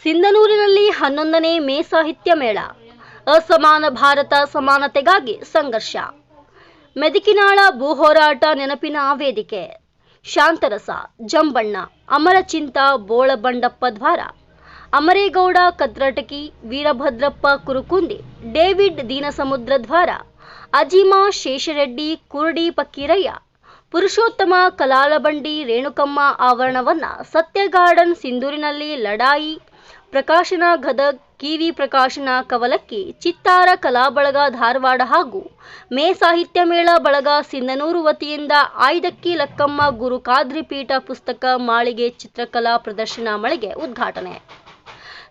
ಸಿಂಧನೂರಿನಲ್ಲಿ 11ನೇ ಮೇ ಸಾಹಿತ್ಯ ಮೇಳ. ಅಸಮಾನ ಭಾರತ ಸಮಾನತೆಗಾಗಿ ಸಂಘರ್ಷ. ಮೆದಿಕಿನಾಳ ಭೂ ಹೋರಾಟ ನೆನಪಿನ ವೇದಿಕೆ. ಶಾಂತರಸ, ಜಂಬಣ್ಣ, ಅಮರಚಿಂತ ಬೋಳಬಂಡಪ್ಪ ದ್ವಾರ, ಅಮರೇಗೌಡ ಕದ್ರಟಕಿ, ವೀರಭದ್ರಪ್ಪ ಕುರುಕುಂದಿ, ಡೇವಿಡ್ ದೀನಸಮುದ್ರ ದ್ವಾರ, ಅಜೀಮಾ ಶೇಷರೆಡ್ಡಿ, ಕುರುಡಿ ಪಕ್ಕೀರಯ್ಯ, ಪುರುಷೋತ್ತಮ ಕಲಾಲಬಂಡಿ, ರೇಣುಕಮ್ಮ ಆವರಣವನ್ನ, ಸತ್ಯ ಗಾರ್ಡನ್ ಸಿಂಧೂರಿನಲ್ಲಿ ಲಡಾಯಿ ಪ್ರಕಾಶನ ಗದಗ್, ಕಿವಿ ಪ್ರಕಾಶನ ಕವಲಕ್ಕಿ, ಚಿತ್ತಾರ ಕಲಾ ಬಳಗ ಧಾರವಾಡ ಹಾಗೂ ಮೇ ಸಾಹಿತ್ಯ ಮೇಳ ಬಳಗ ಸಿಂಧನೂರು ವತಿಯಿಂದ ಆಯ್ದಕ್ಕಿ ಲಕ್ಕಮ್ಮ ಗುರು ಖಾದ್ರಿ ಪೀಠ ಪುಸ್ತಕ ಮಾಳಿಗೆ ಚಿತ್ರಕಲಾ ಪ್ರದರ್ಶನ ಮಳಿಗೆ ಉದ್ಘಾಟನೆ.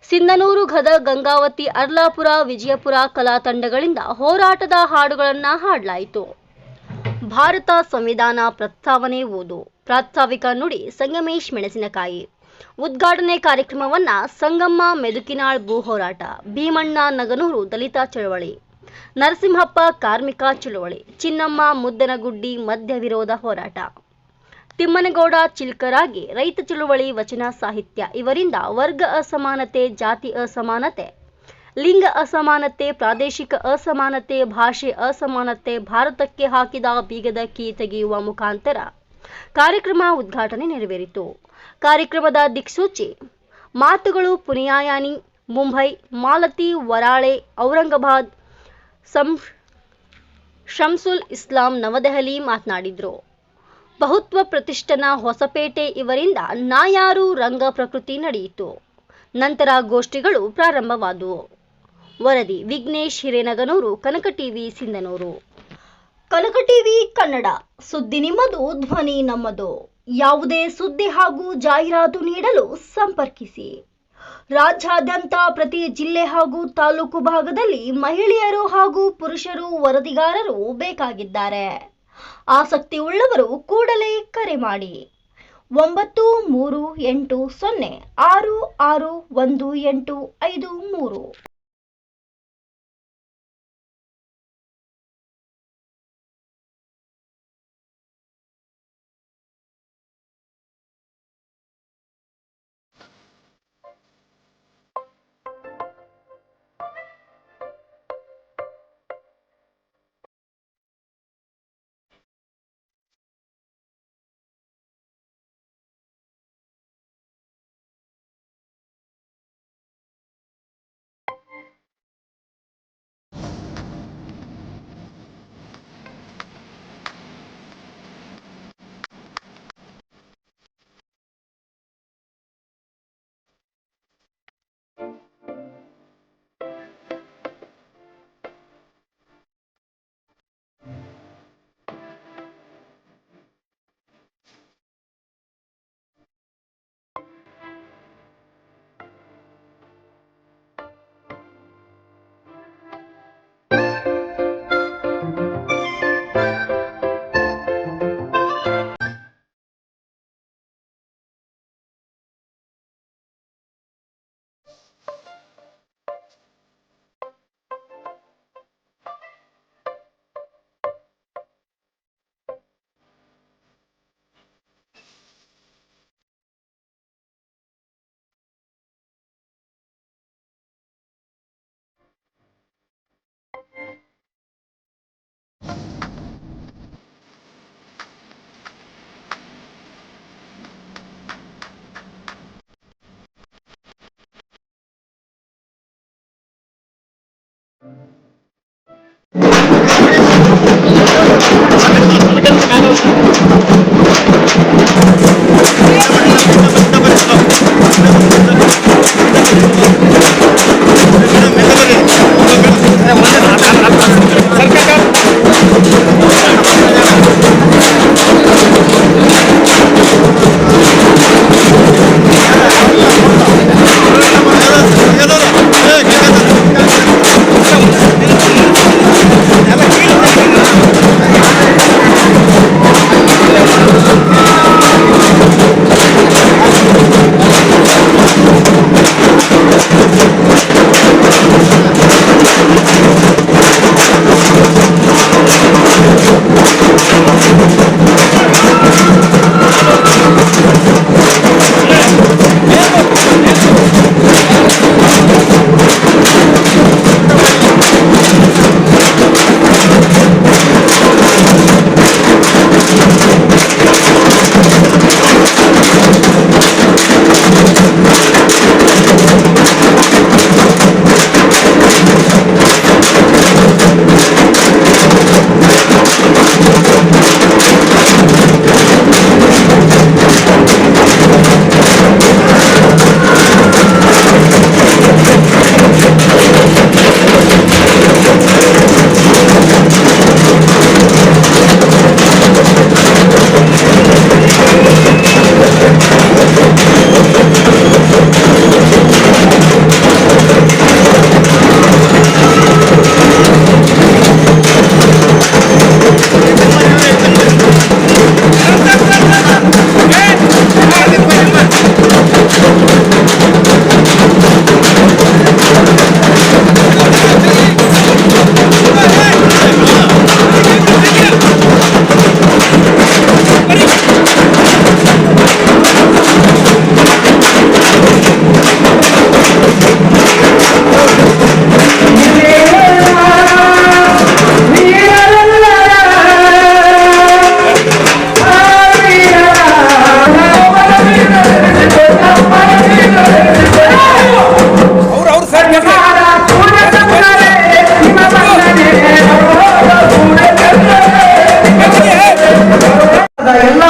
ಸಿಂಧನೂರು, ಗದಗ, ಗಂಗಾವತಿ, ಅರ್ಲಾಪುರ, ವಿಜಯಪುರ ಕಲಾ ತಂಡಗಳಿಂದ ಹೋರಾಟದ ಹಾಡುಗಳನ್ನು ಹಾಡಲಾಯಿತು. ಭಾರತ ಸಂವಿಧಾನ ಪ್ರಸ್ತಾವನೆ ಓದು. ಪ್ರಾಸ್ತಾವಿಕ ನುಡಿ ಸಂಗಮೇಶ್ ಮೆಣಸಿನಕಾಯಿ. ಉದ್ಘಾಟನೆ ಕಾರ್ಯಕ್ರಮವನ್ನ ಸಂಗಮ್ಮ ಮೆದುಕಿನಾಳ್ ಭೂ ಹೋರಾಟ, ಭೀಮಣ್ಣ ನಗನೂರು ದಲಿತ ಚಳವಳಿ, ನರಸಿಂಹಪ್ಪ ಕಾರ್ಮಿಕ ಚಳವಳಿ, ಚಿನ್ನಮ್ಮ ಮುದ್ದನಗುಡ್ಡಿ ಮದ್ಯ ವಿರೋಧ ಹೋರಾಟ, ತಿಮ್ಮನಗೌಡ ಚಿಲ್ಕರಾಗಿ ರೈತ ಚಳವಳಿ, ವಚನ ಸಾಹಿತ್ಯ ಇವರಿಂದ ವರ್ಗ ಅಸಮಾನತೆ, ಜಾತಿ ಅಸಮಾನತೆ, ಲಿಂಗ ಅಸಮಾನತೆ, ಪ್ರಾದೇಶಿಕ ಅಸಮಾನತೆ, ಭಾಷೆ ಅಸಮಾನತೆ ಭಾರತಕ್ಕೆ ಹಾಕಿದ ಬೀಗದ ಕೀ ತೆಗೆಯುವ ಮುಖಾಂತರ ಕಾರ್ಯಕ್ರಮ ಉದ್ಘಾಟನೆ ನೆರವೇರಿತು. ಕಾರ್ಯಕ್ರಮದ ದಿಕ್ಸೂಚಿ ಮಾತುಗಳು ಪುನಿಯಾಯಾನಿ, ಮುಂಬೈ, ಮಾಲತಿ ವರಾಳೆ, ಔರಂಗಾಬಾದ್, ಶಂಸುಲ್ ಇಸ್ಲಾಂ ನವದೆಹಲಿ ಮಾತನಾಡಿದ್ರು. ಬಹುತ್ವ ಪ್ರತಿಷ್ಠಾನ ಹೊಸಪೇಟೆ ಇವರಿಂದ ನಾಯಾರು ರಂಗ ಪ್ರಕೃತಿ ನಡೆಯಿತು. ನಂತರ ಗೋಷ್ಠಿಗಳು ಪ್ರಾರಂಭವಾದವು. ವರದಿ ವಿಘ್ನೇಶ್ ಹಿರೇನಗನೂರು, ಕನಕ ಟಿವಿ ಸಿಂಧನೂರು. ಕನಕ ಟಿವಿ ಕನ್ನಡ, ಸುದ್ದಿ ನಿಮ್ಮದು, ಧ್ವನಿ ನಮ್ಮದು. ಯಾವುದೇ ಸುದ್ದಿ ಹಾಗೂ ಜಾಹೀರಾತು ನೀಡಲು ಸಂಪರ್ಕಿಸಿ. ರಾಜ್ಯಾದ್ಯಂತ ಪ್ರತಿ ಜಿಲ್ಲೆ ಹಾಗೂ ತಾಲೂಕು ಭಾಗದಲ್ಲಿ ಮಹಿಳೆಯರು ಹಾಗೂ ಪುರುಷರು ವರದಿಗಾರರು ಬೇಕಾಗಿದ್ದಾರೆ. ಆಸಕ್ತಿ ಉಳ್ಳವರು ಕೂಡಲೇ ಕರೆ ಮಾಡಿ. 9380661853.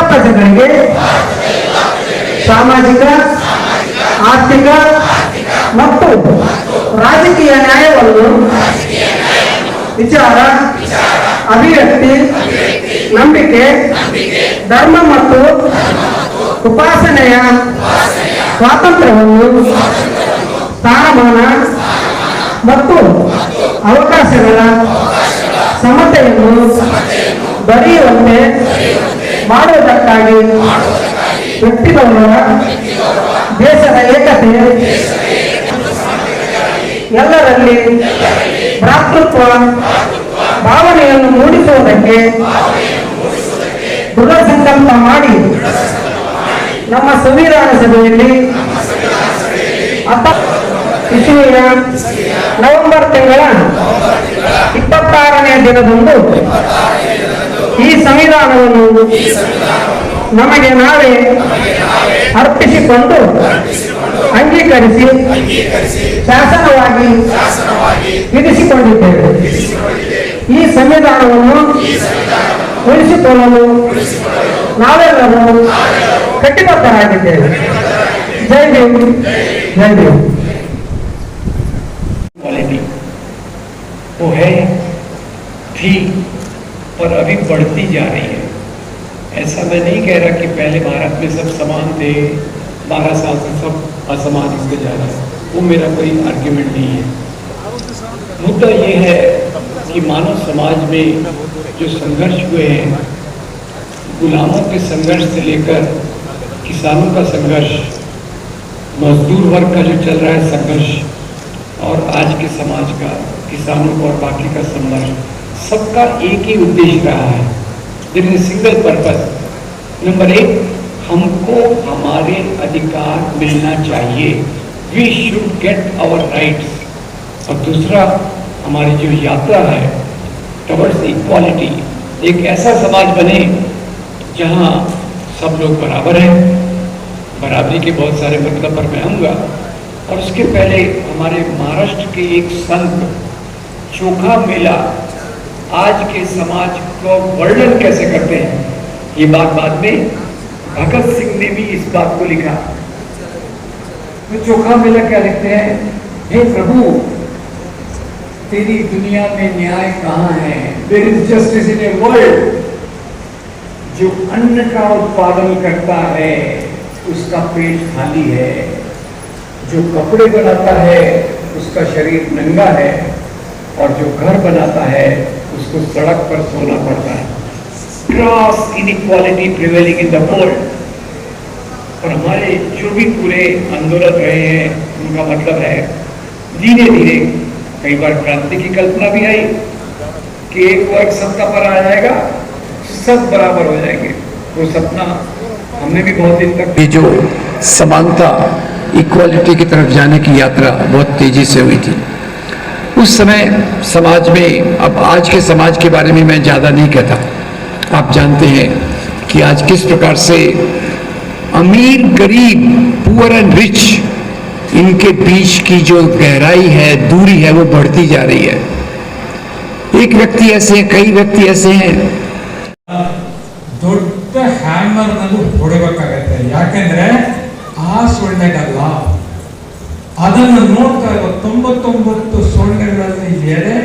ಪ್ರಜೆಗಳಿಗೆ ಸಾಮಾಜಿಕ, ಆರ್ಥಿಕ ಮತ್ತು ರಾಜಕೀಯ ನ್ಯಾಯವನ್ನು ವಿಚಾರ, ಅಭಿವ್ಯಕ್ತಿ, ನಂಬಿಕೆ, ಧರ್ಮ ಮತ್ತು ಉಪಾಸನೆಯ ಸ್ವಾತಂತ್ರ್ಯವನ್ನು, ಸ್ಥಾನಮಾನ ಮತ್ತು ಅವಕಾಶಗಳ ಸಮತೆಯನ್ನು ದೊರೆಯುವಂತೆ ಮಾಡುವುದಕ್ಕಾಗಿ ವ್ಯಕ್ತಿಗೌರವ, ದೇಶದ ಏಕತೆ, ಎಲ್ಲರಲ್ಲಿ ಭ್ರಾತೃತ್ವ ಭಾವನೆಯನ್ನು ಮೂಡಿಸುವುದಕ್ಕೆ ದೃಢ ಸಂಕಲ್ಪ ಮಾಡಿ ನಮ್ಮ ಸಂವಿಧಾನ ಸಭೆಯಲ್ಲಿ ಇಸುವಿನ ನವೆಂಬರ್ ತಿಂಗಳ 26ನೇ ದಿನದಂದು ಈ ಸಂವಿಧಾನವನ್ನು ನಮಗೆ ನಾವೇ ಅರ್ಪಿಸಿಕೊಂಡು ಅಂಗೀಕರಿಸಿ ಶಾಸನವಾಗಿ ವಿಧಿಸಿಕೊಂಡಿದ್ದೇವೆ. ಈ ಸಂವಿಧಾನವನ್ನು ಉಳಿಸಿಕೊಳ್ಳಲು ನಾವೆಲ್ಲರೂ ಕಟಿಬದ್ಧರಾಗಿದ್ದೇವೆ. ಜೈ ಭೀಮ್, ಜೈ ಭೀಮ್. क्वालिटी वो है, थी, पर अभी बढ़ती जा रही है। ऐसा मैं नहीं कह रहा कि पहले भारत में सब समान थे, 12 साल से सब असमान इसके जा रहा है, वो मेरा कोई आर्ग्यूमेंट नहीं है। मुद्दा ये है कि मानव समाज में जो संघर्ष हुए हैं, गुलामों के संघर्ष से लेकर किसानों का संघर्ष, मजदूर वर्ग का जो चल रहा है संघर्ष, और आज के समाज का, किसानों का और बाकी का संघर्ष, सबका एक ही उद्देश्य रहा है। There is single purpose. Number 1, हमको हमारे अधिकार मिलना चाहिए, we should get our rights. और दूसरा, हमारी जो यात्रा है टवर्ड्स इक्वालिटी, एक ऐसा समाज बने जहां सब लोग बराबर हैं। बराबरी के बहुत सारे मतलब पर मैं आऊँगा। और उसके पहले हमारे महाराष्ट्र के एक संत चोखा मेला आज के समाज को वर्णन कैसे करते हैं, ये बात बाद में भगत सिंह ने भी इस बात को लिखा। तो चोखा मेला क्या लिखते हैं, हे प्रभु तेरी दुनिया में न्याय कहाँ है, there is justice in a world. जो अन्न का उत्पादन करता है उसका पेट खाली है, जो कपड़े बनाता है उसका शरीर नंगा है, और जो घर बनाता है उसको सड़क पर सोना पड़ता है। Cross inequality prevailing in the world. और हमारे जो भी पूरे आंदोलन रहे हैं उनका मतलब है धीरे धीरे, कई बार क्रांति की कल्पना भी आई कि एक वर्ग सत्ता पर आ जाएगा, सब बराबर हो जाएंगे। वो सपना हमने भी बहुत दिन तक, जो समानता इक्वालिटी की तरफ जाने की यात्रा बहुत तेजी से हुई थी उस समय समाज में। अब आज के समाज के बारे में मैं ज़्यादा नहीं कहता, आप जानते हैं कि आज किस प्रकार से अमीर गरीब, पुअर एंड रिच, इनके बीच की जो गहराई है, दूरी है, वो बढ़ती जा रही है। एक व्यक्ति ऐसे हैं, कई व्यक्ति ऐसे हैं ದೊಡ್ಡ ಹ್ಯಾಮರ್ ನಲ್ಲಿ ಹೊಡೆಯಬೇಕಾಗತ್ತೆ, ಯಾಕೆಂದ್ರೆ ಆ ಸೊಳ್ಳೆಗಲ್ಲ, ಅದನ್ನು ನೋಡ್ತಾ ಇರುವ 99 ಸೊಳ್ಳೆಗಳಲ್ಲಿ ಎಡೆ